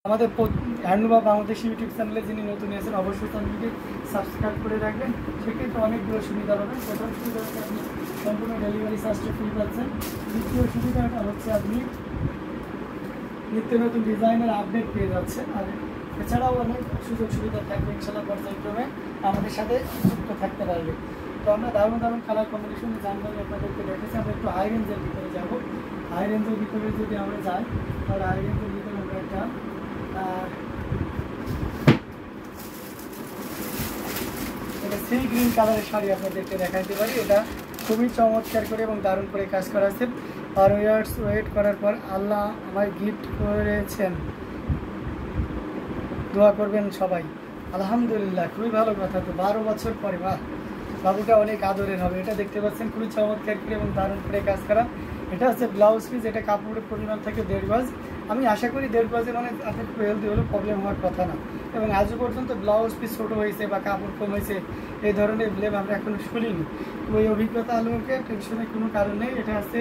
আমাদের হ্যান্ডলুম বা বাংলাদেশ ইউটিউব চ্যানেলে যিনি নতুন এসেছেন অবশ্যই চ্যানেলটিকে সাবস্ক্রাইব করে রাখবেন। সেক্ষেত্রে অনেকগুলো সুবিধা পাবেন। প্রথম সুবিধা হচ্ছে আপনি সম্পূর্ণ ডেলিভারি চার্জটা ফ্রি পাচ্ছেন। দ্বিতীয় সুবিধাটা হচ্ছে আপনি নিত্য নতুন ডিজাইনের আপডেট পেয়ে যাচ্ছেন। আর এছাড়াও অনেক সুযোগ সুবিধা থাকবে ইনশাআল্লাহ পর্যায়ক্রমে আমাদের সাথে যুক্ত থাকতে পারবে। তো আমরা দারুণ দারুণ কালার কম্বিনেশনে জানকারি আপনাদেরকে দেখেছি। আমরা একটু হাই রেঞ্জের ভিতরে যাব। হাই রেঞ্জের ভিতরে যদি আমরা যাই তাহলে হাই রেঞ্জের ভিতরে আমরা একটা এটা সি গ্রিন কালারের শাড়ি আপনাদেরকে দেখাইতে পারি। এটা খুবই চমৎকার করে এবং দারুণ করে কাজ করা আছে। আর ওয়েট করার পর আল্লাহ আমায় গিফট করেছেন, দোয়া করবেন সবাই। আলহামদুলিল্লাহ, খুবই ভালো কথা। তো 12 বছর পরে বাবুটা অনেক আদরের হবে। এটা দেখতে পাচ্ছেন খুবই চমৎকার করে এবং দারুণ করে কাজ করা। এটা হচ্ছে ব্লাউজ পিস। এটা কাপড়ের পরিমাণ থাকে 1.5 গজ। আমি আশা করি 1.5 গজে মানে আপনার খুব হেলদি হলে প্রবলেম হওয়ার কথা না। এবং আজও পর্যন্ত ব্লাউজ পিস ছোটো হয়েছে বা কাপড় কম হয়েছে এই ধরনের ব্লেম আমরা এখনও শুনিনি। ওই অভিজ্ঞতা আলোকে টেনশনের কোনো কারণ নেই। এটা হচ্ছে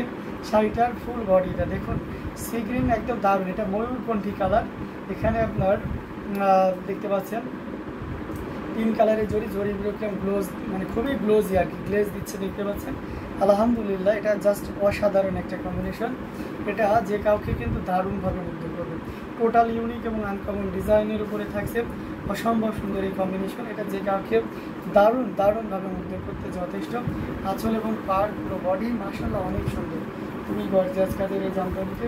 শাড়িটার ফুল বডিটা দেখুন, সি গ্রিন একদম দারুণ। এটা ময়ূরকণ্ঠী কালার। এখানে আপনার দেখতে পাচ্ছেন 3 কালারের জরিগুলো গ্লোজ, মানে খুবই গ্লোজি আর কি, গ্লেজ দিচ্ছে দেখতে পাচ্ছেন। আলহামদুলিল্লাহ, এটা জাস্ট অসাধারণ একটা কম্বিনেশন। এটা যে কাউকে কিন্তু দারুণভাবে মুগ্ধ করবে। টোটাল ইউনিক এবং আনকমন ডিজাইনের উপরে থাকছে অসম্ভব সুন্দর এই কম্বিনেশন। এটা যে কাউকে দারুণভাবে মুগ্ধ করতে যথেষ্ট। আঁচল এবং পাড় পুরো বডি মাশাআল্লাহ অনেক সুন্দর, খুবই গর্জিয়াস কাজের এই জামদানিতে।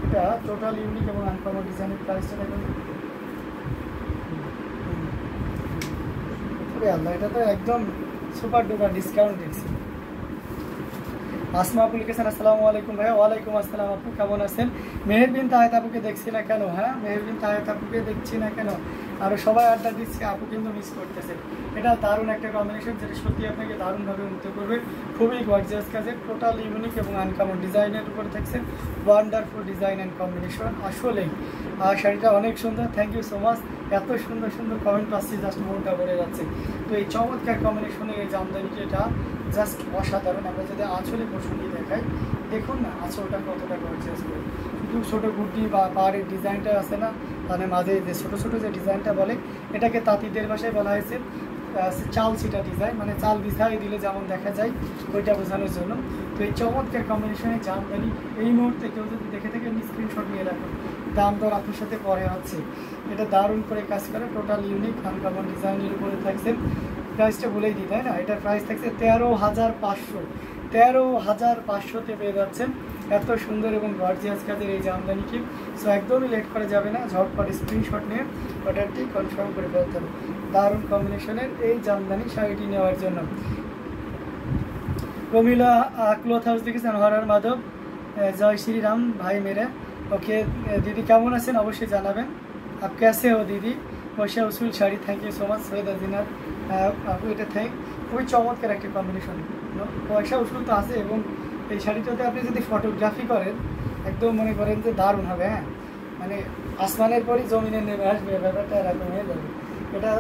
এটা টোটাল ইউনিক এবং আনকমন ডিজাইনের প্রাইসটা দেখুন। আল্লাহ, এটা তো একদম সুপার ডুপার ডিসকাউন্ট দিচ্ছি। আসমা আপু লিখেছেন আসসালামু আলাইকুম ভাইয়া। ওয়ালাইকুম আসসালাম আপু, কেমন আছেন? মেহেরবিন তাহেত আপুকে দেখছি না কেন? হ্যাঁ, মেহেরবিন তাহেত আপুকে দেখছি না কেন? আরও সবাই আড্ডা দিচ্ছে, আপু কিন্তু মিস করতেছে। এটা দারুণ একটা কম্বিনেশন, যেটা সত্যি আপনাকে দারুণভাবে মুগ্ধ করবে। খুবই গর্জিয়াস কাজের, টোটাল ইউনিক এবং আনকমন ডিজাইনের উপরে থাকছে। Wonderful design and combination. আসলেই শাড়িটা অনেক সুন্দর। Thank you so much. এত সুন্দর সুন্দর কমেন্ট পাচ্ছি, জাস্ট মনটা ভরে যাচ্ছে। তো এই চমৎকার কম্বিনেশনে এই জামদানিটি এটা জাস্ট অসাধারণ। আমরা যদি আঁচলে বসুনি দেখাই, দেখুন না আঁচলটা কতটা গর্জিয়াস করে। শুধু ছোটো গুড্ডি বা পাহাড়ের ডিজাইনটা আছে না, মানে মাঝে যে ছোটো ছোটো যে ডিজাইনটা বলে, এটাকে তাঁতিদের ভাষায় বলা হয়েছে চাল ছিটা ডিজাইন, মানে চাল বিছাই দিলে যেমন দেখা যায় ওইটা বোঝানোর জন্য। তো এই চমৎকার কম্বিনেশনে জামদানি এই মুহূর্তে কেউ যদি দেখে থাকে স্ক্রিনশট নিয়ে রাখুন। দাম দর আপনার সাথে পরে হচ্ছে। এটা দারুণ করে কাজ করে, টোটাল ইউনিক আনকমন ডিজাইনের উপরে থাকছে। প্রাইসটা বলেই দিই, তাই না? এটার প্রাইস থাকছে 13,500। 13,500তে পেয়ে যাচ্ছেন এত সুন্দর এবং গর্জিয়াস কাজের এই জামদানিটি। সো একদমই লেট করা যাবে না, ঝটপট স্ক্রিনশট নিয়ে অর্ডারটি কনফার্ম করে ফেলতে হবে। দারুণ কম্বিনেশনের এই জামদানি শাড়িটি নেওয়ার জন্য প্রমিলা ক্লথ হাউস দেখেছেন, হরার মাধব, জয় শ্রীরাম ভাই মেরে। ওকে দিদি, কেমন আছেন অবশ্যই জানাবেন। আপ कैसे हो দিদি? পয়সা উসুল sari, thank you so much. Syed আজিনার আপু, এটা খুবই চমৎকার একটা কম্বিনেশন। পয়সা উসুল তো আছে, এবং এই শাড়িটাতে আপনি যদি ফটোগ্রাফি করেন একদম মনে করেন যে দারুণ হবে। হ্যাঁ, মানে আসমানের পরই জমিনে নেমে আসবে, ব্যাপারটা এরকম হয়ে যাবে। এটা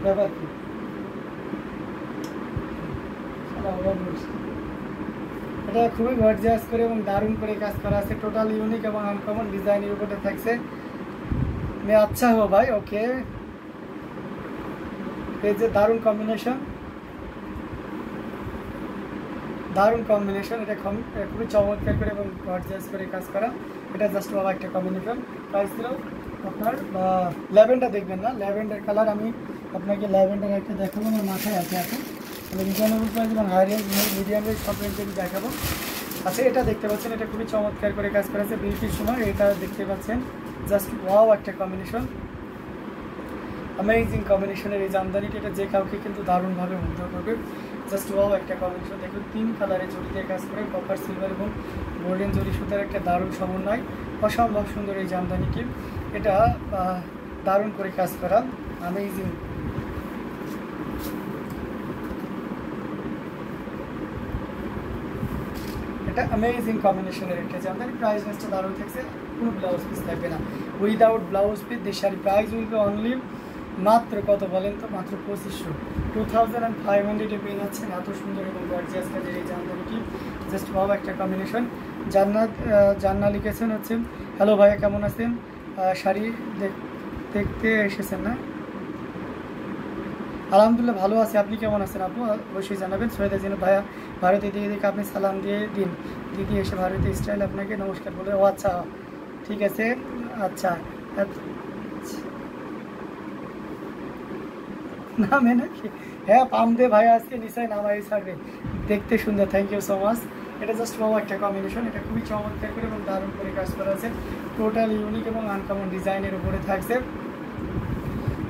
ব্যাপার কি, এটা খুবই গর্জিয়াস করে এবং দারুণ করে কাজ করা আছে। টোটাল ইউনিক এবং আনকমন ডিজাইনের উপরে থাকছে। মে আচ্ছা হো ভাই, ওকে। এই যে দারুণ কম্বিনেশন, এটা খুবই চমৎকার করে এবং গর্জিয়াস করে কাজ করা। এটা জাস্ট বাবা একটা কম্বিনেশন। প্রাইস ছিল আপনার ল্যাভেন্ডার, দেখবেন না ল্যাভেন্ডার কালার। আমি আপনাকে ল্যাভেন্ডার একটা দেখাবো, আমার মাথায় আছে এখন। রিজনেবল প্রাইস এবং হাই রেঞ্জ, মিডিয়াম রেঞ্জ সব রেঞ্জেরই দেখাবো। আচ্ছা, এটা দেখতে পাচ্ছেন, এটা খুবই চমৎকার করে কাজ করা আছে। বিউটির সময় এটা দেখতে পাচ্ছেন, জাস্ট ওয়াও একটা কম্বিনেশন, অ্যামেজিং কম্বিনেশনের এই জামদানিটি। এটা যে কাউকে কিন্তু দারুণভাবে মুগ্ধ করবে। জাস্ট ওয়াও একটা কম্বিনেশন। দেখুন 3 কালারে জড়ি দিয়ে কাজ করে, কপার, সিলভার এবং গোল্ডেন জরি সুতার একটা দারুণ সমন্বয়। অসম্ভব সুন্দর এই জামদানিটি। এটা দারুণ করে কাজ করা, অ্যামেজিং। এটা অ্যামেজিং কম্বিনেশনের একটা জামদানি। প্রাইস রেঞ্জটা দারুণ থাকছে, কোনো ব্লাউজ পিস থাকবে না, without blouse piece. This sari price will be only মাত্র কত বলেন তো? মাত্র 2500। 2500 পেয়ে যাচ্ছেন এত সুন্দর এবং গর্জিয়াস কাজের এই জামদানিটি। জাস্ট ভালো একটা কম্বিনেশন। জান্নাত জান্না লিখেছেন হচ্ছে হ্যালো ভাইয়া কেমন আছেন, শাড়ি দেখতে এসেছেন না? আলহামদুলিল্লাহ ভালো আছে, আপনি কেমন আছেন আপু অবশ্যই জানাবেন। সৈয়দ আজিন ভাইয়া ভারতীয় দিদিকে আপনি সালাম দিয়ে দিন, দিদি এসে ভারতীয় স্টাইল আপনাকে নমস্কার বলে। ও আচ্ছা ঠিক আছে, আচ্ছা নামে নাকি? হ্যাঁ পামদে ভাই আজকে নিশ্চয়ই নামাই ছাড়বে, দেখতে সুন্দর, থ্যাংক ইউ সো মাচ। এটা জাস্ট পাওয়া একটা কম্বিনেশন, এটা খুবই চমৎকার করে এবং দারুণ করে কাজ করা আছে, টোটাল ইউনিক এবং আনকমন ডিজাইনের উপরে থাকছে,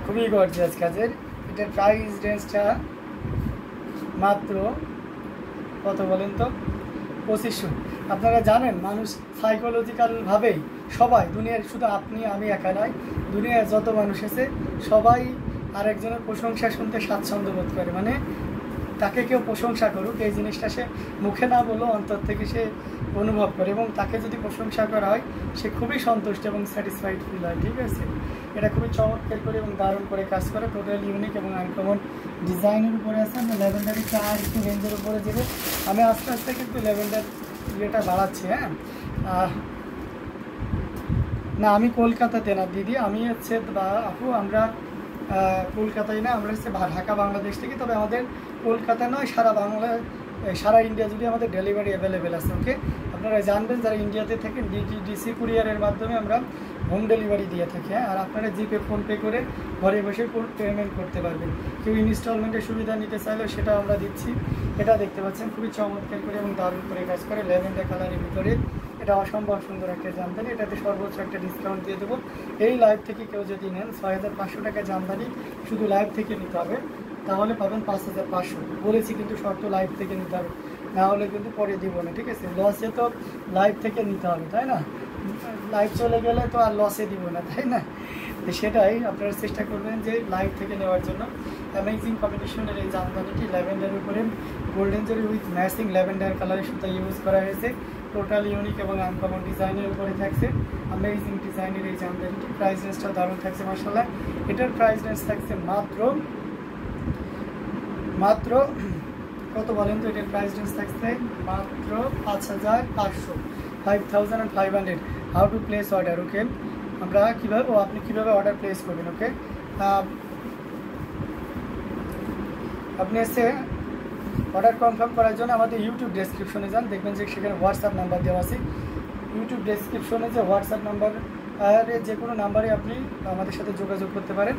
খুবই গর্জিয়াস কাজের। এটার প্রাইস রেঞ্জটা মাত্র কত বলেন তো? 2500। আপনারা জানেন মানুষ সাইকোলজিক্যালভাবেই সবাই দুনিয়ার, শুধু আপনি আমি একা নয়, দুনিয়ার যত মানুষ আছে সবাই আরেকজনের প্রশংসা শুনতে স্বাচ্ছন্দ্য বোধ করে, মানে তাকে কেউ প্রশংসা করুক এই জিনিসটা সে মুখে না বলেও অন্তর থেকে সে অনুভব করে, এবং তাকে যদি প্রশংসা করা হয় সে খুবই সন্তুষ্ট এবং স্যাটিসফাইড ফিল হয়। ঠিক আছে, এটা খুবই চমৎকার করে এবং দারুণ করে কাজ করে, টোটাল ইউনিক এবং আনকমন ডিজাইনের উপরে আছে। আমরা ল্যাভেন্ডারের আর একটু রেঞ্জের উপরে যাবো, আমি আস্তে আস্তে কিন্তু ল্যাভেন্ডার ইয়েটা বাড়াচ্ছি। হ্যাঁ না আমি কলকাতাতে না দিদি, আমি হচ্ছে আপু আমরা কলকাতায় না, আমরা হচ্ছে ঢাকা বাংলাদেশ থেকে, তবে আমাদের কলকাতা নয় সারা বাংলা সারা ইন্ডিয়া জুড়ে আমাদের ডেলিভারি অ্যাভেলেবেল আছে। ওকে, আপনারা জানবেন যারা ইন্ডিয়াতে থাকেন ডিসি কুরিয়ারের মাধ্যমে আমরা হোম ডেলিভারি দিয়ে থাকি। হ্যাঁ, আর আপনারা জিপে ফোনপে করে ঘরে বসে পেমেন্ট করতে পারবেন। কেউ ইনস্টলমেন্টের সুবিধা নিতে চাইলেও সেটা আমরা দিচ্ছি। এটা দেখতে পাচ্ছেন খুবই চমৎকার করে এবং দারুণ করে কাজ করে, ল্যাভেন্ডার কালারের ভিতরে। এটা অসম্ভব সুন্দর একটা জামদানি, এটাতে সর্বোচ্চ একটা ডিসকাউন্ট দিয়ে দেবো। এই লাইভ থেকে কেউ যদি নেন 6500 টাকা জামদানি শুধু লাইভ থেকে নিতে হবে, তাহলে পাবেন 5500 বলেছি, কিন্তু শর্ত লাইভ থেকে নিতে হবে, না হলে কিন্তু পরে দিব না। ঠিক আছে, লসে তো লাইভ থেকে নিতে হবে, তাই না? লাইভ চলে গেলে তো আর লসে দিব না, তাই না? তো সেটাই আপনারা চেষ্টা করবেন যে লাইভ থেকে নেওয়ার জন্য। অ্যামেজিং কম্বিনেশনের এই জামদানিটি ল্যাভেন্ডারের উপরে গোল্ডেন জরি উইথ ম্যাচিং ল্যাভেন্ডার কালারের সুতা ইউজ করা হয়েছে, টোটাল ইউনিক এবং আনকমন ডিজাইনের উপরে থাকছে। অ্যামেজিং ডিজাইনের এই জামদানিটি প্রাইস রেঞ্জটা দারুণ থাকছে মাশাআল্লাহ। এটার প্রাইস রেঞ্জ থাকছে মাত্র কত বলেন তো? এটার প্রাইস রেঞ্জ থাকছে মাত্র 5500, 5500। How to place order? Okay, আমরা কীভাবে আপনি কীভাবে অর্ডার প্লেস করবেন? ওকে, আপনি এসে অর্ডার কনফার্ম করার জন্য আমাদের ইউটিউব ডেসক্রিপশনে যান, দেখবেন যে সেখানে হোয়াটসঅ্যাপ নাম্বার দেওয়া আছে। ইউটিউব ডেসক্রিপশনে যে হোয়াটসঅ্যাপ নাম্বার, যে কোনো নাম্বারে আপনি আমাদের সাথে যোগাযোগ করতে পারেন।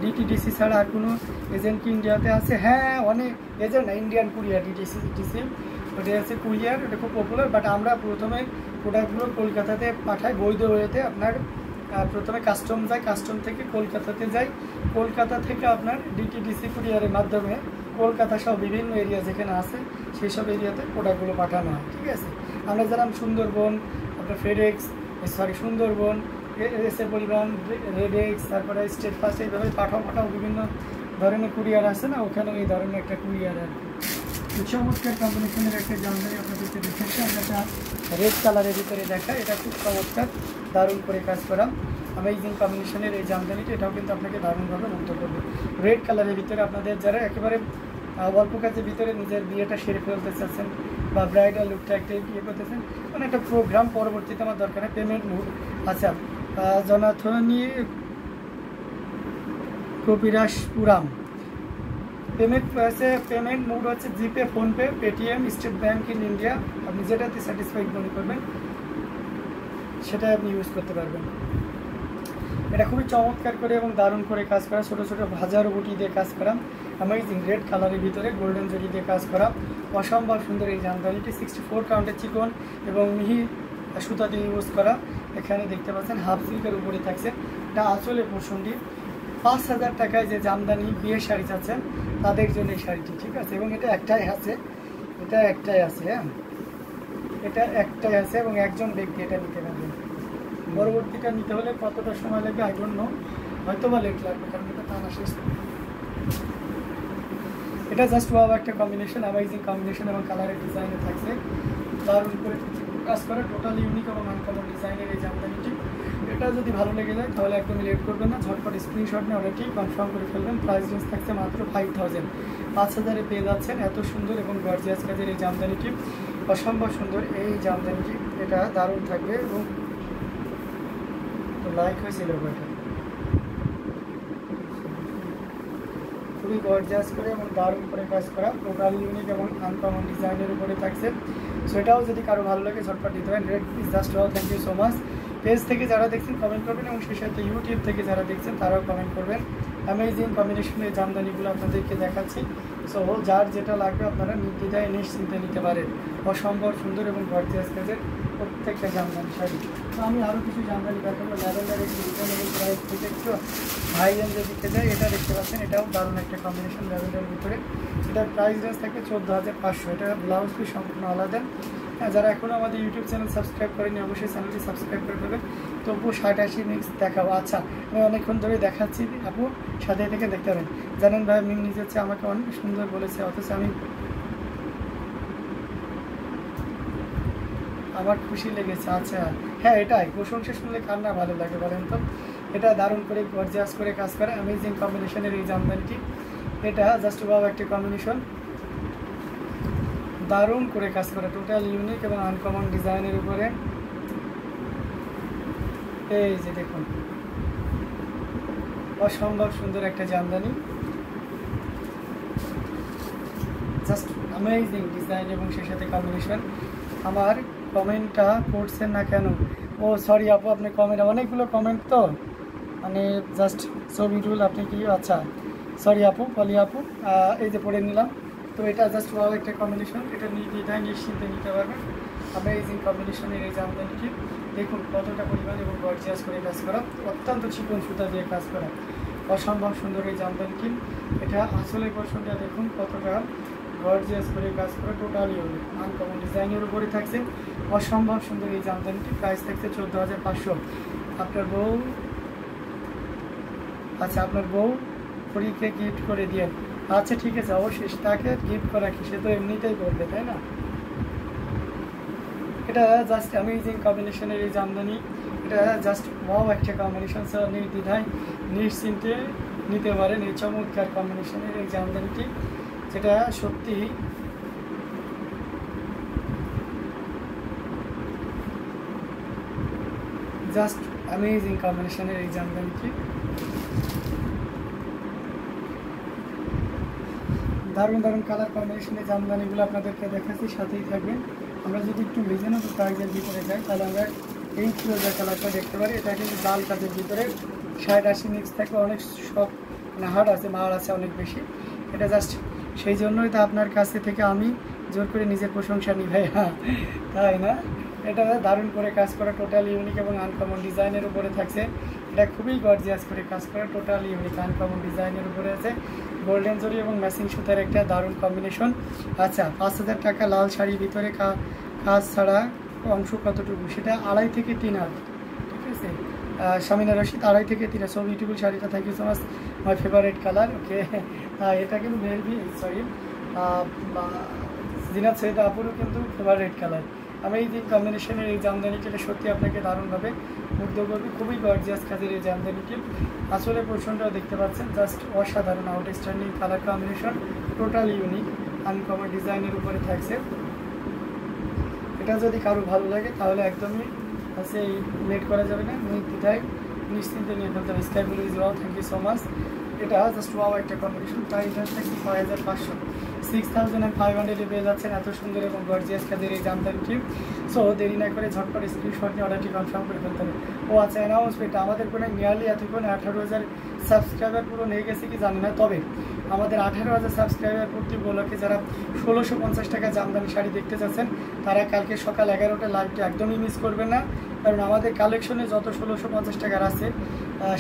ডিটিডিসি ছাড়া আর কোনো এজেন্ট কি ইন্ডিয়াতে আছে? হ্যাঁ, অনেক এজেন্ট, ইন্ডিয়ান কুরিয়ার, ডিটিসি ওটা আছে কুরিয়ার, ওটা খুব পপুলার। বাট আমরা প্রথমে প্রোডাক্টগুলো কলকাতাতে পাঠাই বৈধ ওয়েতে। আপনার প্রথমে কাস্টম যায়, কাস্টম থেকে কলকাতাতে যায়, কলকাতা থেকে আপনার ডিটিডিসি কুরিয়ারের মাধ্যমে কলকাতা সহ বিভিন্ন এরিয়া যেখানে আছে সেই সব এরিয়াতে প্রোডাক্টগুলো পাঠানো হয়। ঠিক আছে, আমরা যেরকম সুন্দরবন, আপনার সুন্দরবন, এসে পরিবহন, রেডেক্স, তারপরে স্টেট ফার্স্ট, এইভাবে পাঠাও বিভিন্ন ধরনের কুরিয়ার আছে না, ওখানে এই ধরনের একটা কুরিয়ার আর কি। চমৎকার কম্বিনেশনের একটা জামদানি আপনাদেরকে দেখাচ্ছি। আমরা একটা রেড কালারের ভিতরে দেখা, এটা খুব চমৎকার দারুণ করে কাজ করা অ্যামেজিং কম্বিনেশনের এই জামদানিটা, এটাও কিন্তু আপনাকে দারুণভাবে মুগ্ধ করবে। রেড কালারের ভিতরে আপনাদের যারা একেবারে অল্প কাজের ভিতরে নিজের বিয়েটা সেরে ফেলতে চাচ্ছেন বা ব্রাইডাল লুকটা একটা ইয়ে করতেছেন, মানে একটা প্রোগ্রাম পরবর্তীতে আমার দরকার হয় পেমেন্ট মুড। আচ্ছা, জনাথনি কপিরাসপুরাম পেমেন্ট মুড হচ্ছে GPay, PhonePe, Paytm, State Bank in India. আপনি যেটাতে স্যাটিসফাইড মনে করবেন সেটাই আপনি ইউজ করতে পারবেন। এটা খুবই চমৎকার করে এবং দারুণ করে কাজ করা, ছোটো ছোটো হাজারো বুটি দিয়ে কাজ করা, অ্যামেজিং রেড কালারের ভিতরে গোল্ডেন জরি দিয়ে কাজ করা, অসম্ভব সুন্দর এই জামদানিটি। 64 কাউন্টের চিকন এবং মিহি সুতা দিয়ে ইউজ করা। এখানে দেখতে পাচ্ছেন হাফ সিল্কের উপরে থাকছে। এটা আসলে পোর্শনটি 5000 টাকায় যে জামদানি বিয়ের শাড়ি চাচ্ছেন তাদের জন্য এই শাড়িটি। ঠিক আছে, এবং এটা একটাই আছে, হ্যাঁ এটা একটাই আছে এবং একজন ব্যক্তি এটা নিতে পারবেন। পরবর্তীটা নিতে হলে কতটা সময় লাগবে আই ডোন্ট নো, হয়তো বা লেট লাগবে, কারণ এটা টানা শেষ। এটা জাস্ট ওয়াও একটা কম্বিনেশন, অ্যামেজিং কম্বিনেশন এবং কালারের ডিজাইনে থাকছে, দারুণ করে কাজ করে, টোটাল ইউনিক এবং আনকমন ডিজাইনের এই জামদানিটি। এটা যদি ভালো লেগে যায় তাহলে একদমই লেট করবেন না, ঝটপট স্ক্রিনশট নিয়ে অর্ডারটি কনফার্ম করে ফেলবেন। প্রাইস রেঞ্জ থাকছে মাত্র 5000, 5000-এ পেয়ে যাচ্ছেন এত সুন্দর এবং গর্জিয়াস কাজের এই জামদানিটি। অসম্ভব সুন্দর এই জামদানিটি, এটা দারুণ থাকবে এবং লাইক হয়েছিল এটা খুবই গর্জিয়াস করে এবং দারুণ করে কাজ করা, টোটাল ইউনিক এবং আনকমন ডিজাইনের উপরে থাকছে। সেটাও যদি কারো ভালো লাগে ঝটপট দিতে পারেন। Red is just wow, thank you so much. Page থেকে যারা দেখছেন কমেন্ট করবেন এবং সেই সাথে ইউটিউব থেকে যারা দেখছেন তারাও কমেন্ট করবেন। অ্যামেজিং কম্বিনেশনের জামদানিগুলো আপনাদেরকে দেখাচ্ছি। সো যার যেটা লাগবে আপনারা নির্দ্বিধায় নিশ্চিন্তে নিতে পারেন। অসম্ভব সুন্দর এবং গর্জিয়াস কাজের প্রত্যেকটা জামদানি শাড়ি। তো আমি আরও কিছু জামদানি দেখাবো। ল্যাভেন্ডারের রিজনেবল প্রাইস থেকে একটু হাই রেঞ্জে দিতে যাই। এটা দেখতে পাচ্ছেন, এটাও দারুণ একটা কম্বিনেশন ল্যাভেন্ডারের ভিতরে। এটার প্রাইস রেঞ্জ থাকবে 14,500। এটা ব্লাউজ পিস সম্পূর্ণ আলাদা। যারা এখনও আমাদের ইউটিউব চ্যানেল সাবস্ক্রাইব করেনি অবশ্যই চ্যানেলটি সাবস্ক্রাইব করে দেবেন। তবু 60-80 মিক্স দেখাবো। আচ্ছা, আমি অনেকক্ষণ ধরে দেখাচ্ছি, আপু সাথে থেকে দেখতে পারেন। জানেন ভাই, মিম নিজে হচ্ছে আমাকে অনেক সুন্দর বলেছে, অথচ আমি আমার খুশি লেগেছে। আচ্ছা হ্যাঁ, এটাই প্রশংসা শুনলে কার না ভালো লাগে বলেন তো। এটা দারুণ করে গর্জিয়াস করে কাজ করে অ্যামেজিং কম্বিনেশনের এই জামদানিটি। এটা জাস্ট ওয়াও একটা কম্বিনেশন, দারুণ করে কাজ করে, টোটাল ইউনিক এবং আনকমন ডিজাইনের উপরে। এই যে দেখুন, অসম্ভব সুন্দর একটা জামদানি, জাস্ট অ্যামেজিং ডিজাইন এবং সেই সাথে কম্বিনেশন। আমার কমেন্টটা পড়ছেন না কেন? ও সরি আপু, আপনি কমেন্ট, অনেকগুলো কমেন্ট তো মানে জাস্ট সো বিউটিফুল। আপনি কি, আচ্ছা সরি আপু, পলি আপু, এই যে পড়ে নিলাম। তো এটা জাস্ট ওয়াও একটা কম্বিনেশন, এটা নির্দ্বিধায় নিশ্চিন্তে নিতে পারবেন। অ্যামেজিং কম্বিনেশনের এই জামদানিটি দেখুন কতটা পরিমাণ এবং গর্জিয়াস করে কাজ করা, অত্যন্ত চিকন সুতা দিয়ে কাজ করা, অসম্ভব সুন্দর এই জামদানিটি। এটা আসলের পোর্শনটা দেখুন কতটা গর্জিয়াস করে কাজ করা, টোটালি আনকমন ডিজাইনের উপরে থাকছে। অসম্ভব সুন্দর এই জামদানিটি, প্রাইস থাকছে 14,500। আপনার বউ, আচ্ছা আপনার বউ পরীকে গিফট করে দিয়ে, আচ্ছা ঠিক আছে, অবশ্যই তাকে গিফট করা কি, সে তো এমনিতেই করবে তাই না। এটা জাস্ট অ্যামেজিং কম্বিনেশনের এই জামদানি, এটা জাস্ট ওয়াও একটা কম্বিনেশন। সো নির্দ্বিধায় নিশ্চিন্তে নিতে পারেন এই চমৎকার কম্বিনেশনের এই জামদানিটি, যেটা সত্যি জাস্ট অ্যামেজিং কম্বিনেশনের এই জামদানিটি। দারুণ দারুণ কালার কম্বিনেশনের জামদানিগুলো আপনাদেরকে দেখাচ্ছি, সাথেই থাকবেন। আমরা যদি একটু রিজনেবল প্রাইসের ভিতরে যাই তাহলে আমরা এই ফিরোজা কালারটা দেখতে পারি। এটা কিন্তু লাল কাজের ভিতরে 60-80 মিক্স থাকে, অনেক সব মানে হার্ড আছে, মার আছে অনেক বেশি। এটা জাস্ট সেই জন্যই তো আপনার কাছে থেকে আমি জোর করে নিজের প্রশংসা নিই ভাই, হ্যাঁ তাই না। এটা দারুণ করে কাজ করা, টোটাল ইউনিক এবং আনকমন ডিজাইনের উপরে থাকছে। এটা খুবই গর্জিয়াস করে কাজ করা, টোটাল ইউনিক আনকমন ডিজাইনের উপরে আছে। গোল্ডেন জরি এবং ম্যাচিং সুতার একটা দারুণ কম্বিনেশন। আচ্ছা 5,000 টাকা লাল শাড়ির ভিতরে কাজ ছাড়া অংশ কতটুকু, সেটা 2.5 থেকে 3 হাত, ঠিক আছে। শামিনা রশিদ 2.5 থেকে 3 হাত। সো বিউটিফুল শাড়িটা, thank you so much, my favourite colour. Okay, এটা কিন্তু মেলবি সরি জিনাত সৈয়দ আপুরও কিন্তু ফেভারিট কালার। আমি এই যে কম্বিনেশনের এই জামদানিটি, এটা সত্যি আপনাকে দারুণভাবে মুগ্ধ করবে। খুবই গর্জিয়াস কাজের এই জামদানিটি, আসলে পোর্শনটাও দেখতে পাচ্ছেন, জাস্ট অসাধারণ outstanding colour combination, total unique uncommon ডিজাইনের উপরে থাকছে। এটা যদি কারো ভালো লাগে তাহলে একদমই সেই লেট করা যাবে না, নির্দ্বিধায় নিশ্চিন্তে নিয়ে ফেলতে হবে। Sky blue is wow, thank you so much. এটা জাস্ট ওয়াও একটা কম্বিনেশন, প্রাইস থাকছে 6,500। 6,500 পেয়ে যাচ্ছেন এত সুন্দর এবং গর্জিয়াস কাজের এই জামদানিটি। সো দেরি না করে ঝটপট স্ক্রিনশট নিয়ে অর্ডারটি কনফার্ম করে ফেলতে হবে। ও আচ্ছা, অ্যানাউন্সমেন্ট, আমাদের কোনো নিয়ারলি এতক্ষণ 18,000 সাবস্ক্রাইবার পুরো নিয়ে গেছে কি জানি না, তবে আমাদের 18,000 সাবস্ক্রাইবার প্রতি উপলক্ষে যারা 1,650 টাকা জামদানি শাড়ি দেখতে চাচ্ছেন তারা কালকে সকাল 11টা লাইভটা একদমই মিস করবেন না। কারণ আমাদের কালেকশনে যত 1,650 টাকার আছে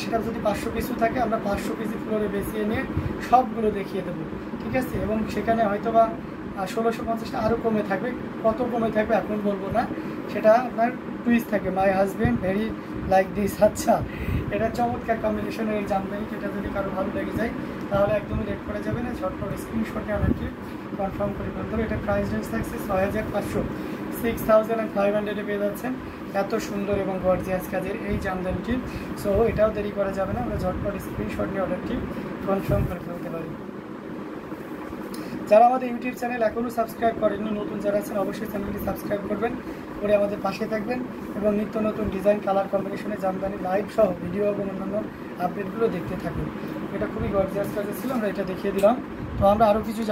সেটা যদি 500 পিসও থাকে, আমরা 500 পিসি ফ্লোরে বেছিয়ে নিয়ে সবগুলো দেখিয়ে দেবো, ঠিক আছে। এবং সেখানে হয়তো বা 1,650টা আরও কমে থাকবে, কত কমে থাকবে এখন বলবো না, সেটা আপনার টুইস্ট থাকবে। My husband very like this. আচ্ছা, এটা চমৎকার কম্বিনেশনের এই জামদানি, এটা যদি কারো ভালো লেগে যায় তাহলে একদমই লেট করা যাবে না, ঝটপট স্ক্রিনশটে আমাকে কনফার্ম করে ফেলতে হবে। এটা প্রাইস রেঞ্জ থাকছে 6,500। 6,500 পেয়ে যাচ্ছেন এত সুন্দর এবং গর্জিয়াস কাজের এই জামদানিটি। সো এটাও দেরি করা যাবে না, আমরা ঝটপট স্ক্রিনশট নিয়ে অর্ডারটি কনফার্ম করে ফেলতে পারি। যারা আমাদের ইউটিউব চ্যানেল এখনও সাবস্ক্রাইব করেননি, নতুন যারা আছেন অবশ্যই চ্যানেলটি সাবস্ক্রাইব করবেন, করে আমাদের পাশে থাকবেন এবং নিত্য নতুন ডিজাইন, কালার কম্বিনেশনে জামদানি লাইভ সহ ভিডিও এবং অন্যান্য আপডেটগুলো দেখতে থাকুন। এটা খুবই গর্জিয়াস কাজে ছিল, আমরা এটা দেখিয়ে দিলাম। তো আমরা আরও কিছু